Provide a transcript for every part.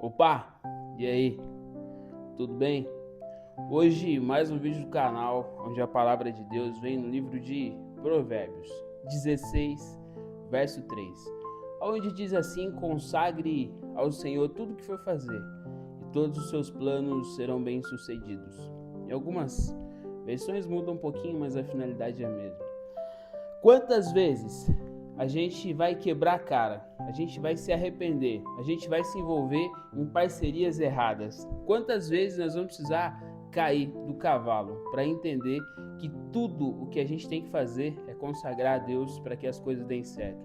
Opa, e aí? Tudo bem? Hoje mais um vídeo do canal onde a palavra de Deus vem no livro de Provérbios 16, verso 3, onde diz assim: consagre ao Senhor tudo o que for fazer, e todos os seus planos serão bem-sucedidos. Em algumas versões mudam um pouquinho, mas a finalidade é a mesma. Quantas vezes a gente vai quebrar a cara, a gente vai se arrepender, a gente vai se envolver em parcerias erradas? Quantas vezes nós vamos precisar cair do cavalo para entender que tudo o que a gente tem que fazer é consagrar a Deus para que as coisas deem certo?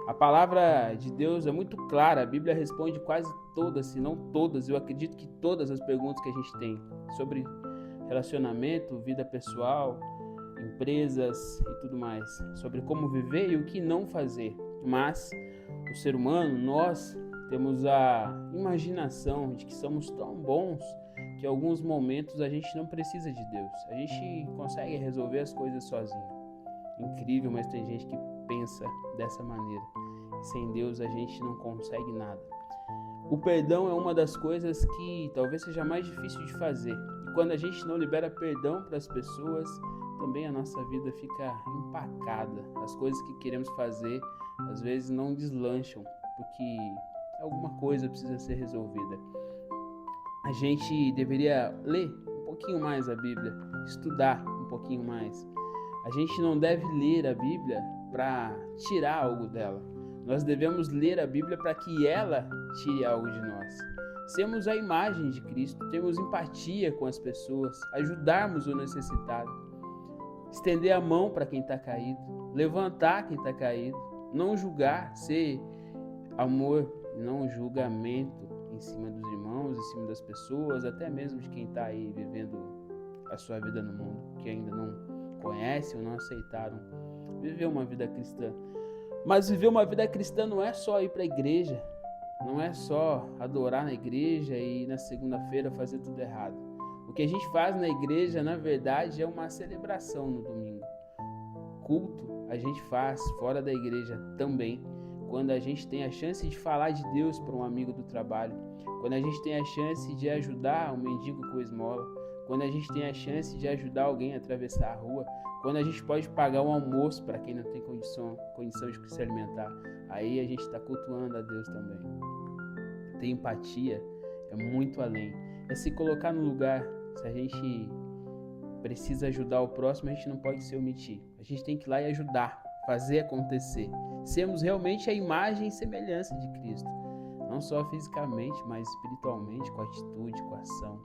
A palavra de Deus é muito clara, a Bíblia responde quase todas, se não todas, eu acredito que todas as perguntas que a gente tem sobre relacionamento, vida pessoal, empresas e tudo mais, sobre como viver e o que não fazer. Mas o ser humano, nós temos a imaginação de que somos tão bons que em alguns momentos a gente não precisa de Deus. A gente consegue resolver as coisas sozinho. Incrível, mas tem gente que pensa dessa maneira. Sem Deus a gente não consegue nada. O perdão é uma das coisas que talvez seja mais difícil de fazer. E quando a gente não libera perdão para as pessoas, também a nossa vida fica empacada. As coisas que queremos fazer às vezes não deslancham, porque alguma coisa precisa ser resolvida. A gente deveria ler um pouquinho mais a Bíblia, estudar um pouquinho mais. A gente não deve ler a Bíblia para tirar algo dela. Nós devemos ler a Bíblia para que ela tire algo de nós. Sermos a imagem de Cristo, termos empatia com as pessoas, ajudarmos o necessitado, estender a mão para quem está caído, levantar quem está caído, não julgar, ser amor, não julgamento em cima dos irmãos, em cima das pessoas, até mesmo de quem está aí vivendo a sua vida no mundo, que ainda não conhecem ou não aceitaram viver uma vida cristã. Mas viver uma vida cristã não é só ir para a igreja, não é só adorar na igreja e na segunda-feira fazer tudo errado. O que a gente faz na igreja, na verdade, é uma celebração no domingo. Culto a gente faz fora da igreja também, quando a gente tem a chance de falar de Deus para um amigo do trabalho, quando a gente tem a chance de ajudar um mendigo com esmola, quando a gente tem a chance de ajudar alguém a atravessar a rua, quando a gente pode pagar um almoço para quem não tem condição de se alimentar, aí a gente está cultuando a Deus também. Ter empatia é muito além, é se colocar no lugar. Se a gente precisa ajudar o próximo, a gente não pode se omitir, a gente tem que ir lá e ajudar, fazer acontecer, sermos realmente a imagem e semelhança de Cristo, não só fisicamente, mas espiritualmente, com atitude, com ação.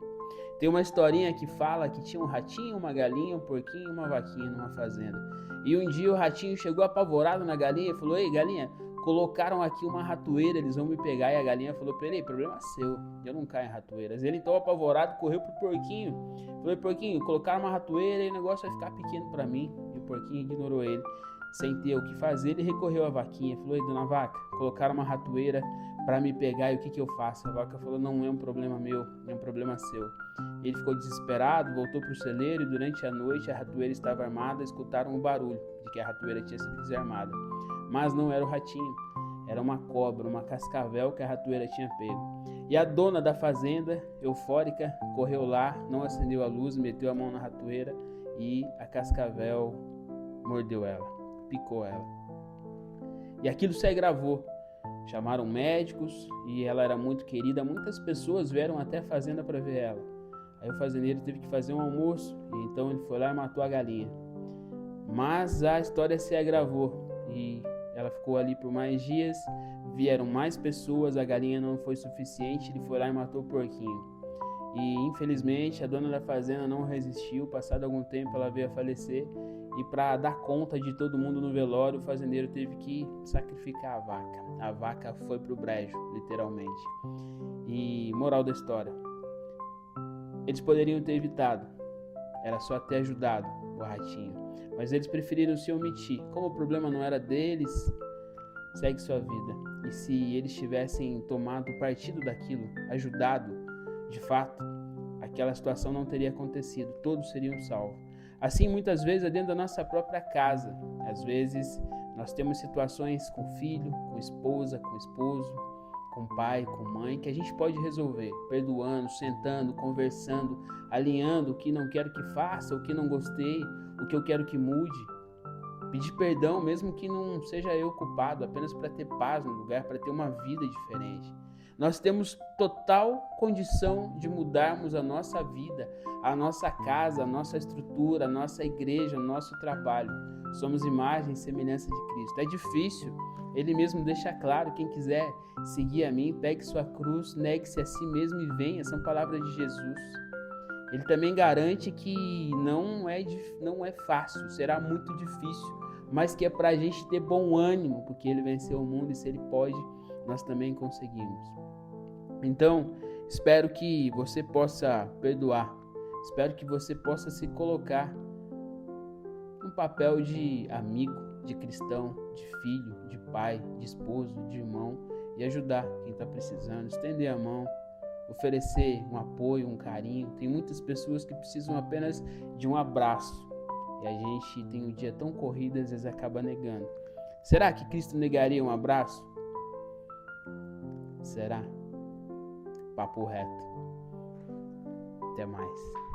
Tem uma historinha que fala que tinha um ratinho, uma galinha, um porquinho e uma vaquinha numa fazenda. E um dia o ratinho chegou apavorado na galinha e falou: ei, galinha, colocaram aqui uma ratoeira, eles vão me pegar. E a galinha falou: peraí, problema seu, eu não caio em ratoeiras. Ele então, apavorado, correu pro porquinho. Falou: porquinho, colocaram uma ratoeira e o negócio vai ficar pequeno para mim. E o porquinho ignorou ele. Sem ter o que fazer, ele recorreu à vaquinha. Falou: ei, dona vaca, colocaram uma ratoeira para me pegar e o que eu faço? A vaca falou: não é um problema meu, é um problema seu. Ele ficou desesperado, voltou para o celeiro e durante a noite a ratoeira estava armada. Escutaram o barulho de que a ratoeira tinha sido desarmada. Mas não era o ratinho, era uma cobra, uma cascavel que a ratoeira tinha pego. E a dona da fazenda, eufórica, correu lá, não acendeu a luz, meteu a mão na ratoeira e a cascavel mordeu ela, picou ela. E aquilo se agravou. Chamaram médicos e ela era muito querida, muitas pessoas vieram até a fazenda para ver ela. Aí o fazendeiro teve que fazer um almoço e então ele foi lá e matou a galinha. Mas a história se agravou e ela ficou ali por mais dias, vieram mais pessoas, a galinha não foi suficiente, ele foi lá e matou o porquinho. E infelizmente a dona da fazenda não resistiu, passado algum tempo ela veio a falecer e para dar conta de todo mundo no velório, o fazendeiro teve que sacrificar a vaca. A vaca foi pro brejo, literalmente. E moral da história, eles poderiam ter evitado, era só ter ajudado o ratinho, mas eles preferiram se omitir. Como o problema não era deles, segue sua vida. E se eles tivessem tomado partido daquilo, ajudado, de fato, aquela situação não teria acontecido, todos seriam salvos. Assim, muitas vezes é dentro da nossa própria casa. Às vezes nós temos situações com filho, com esposa, com esposo, com pai, com mãe, que a gente pode resolver, perdoando, sentando, conversando, alinhando o que não quero que faça, o que não gostei, o que eu quero que mude. Pedir perdão, mesmo que não seja eu culpado, apenas para ter paz no lugar, para ter uma vida diferente. Nós temos total condição de mudarmos a nossa vida, a nossa casa, a nossa estrutura, a nossa igreja, o nosso trabalho. Somos imagem e semelhança de Cristo. É difícil. Ele mesmo deixa claro, quem quiser seguir a mim, pegue sua cruz, negue-se a si mesmo e venha. São palavras de Jesus. Ele também garante que não é fácil, será muito difícil, mas que é para a gente ter bom ânimo, porque ele venceu o mundo e se ele pode, nós também conseguimos. Então, espero que você possa perdoar, espero que você possa se colocar no papel de amigo, de cristão, de filho, de pai, de esposo, de irmão e ajudar quem está precisando, estender a mão, oferecer um apoio, um carinho. Tem muitas pessoas que precisam apenas de um abraço e a gente tem um dia tão corrido, às vezes acaba negando. Será que Cristo negaria um abraço? Será? Papo reto. Até mais.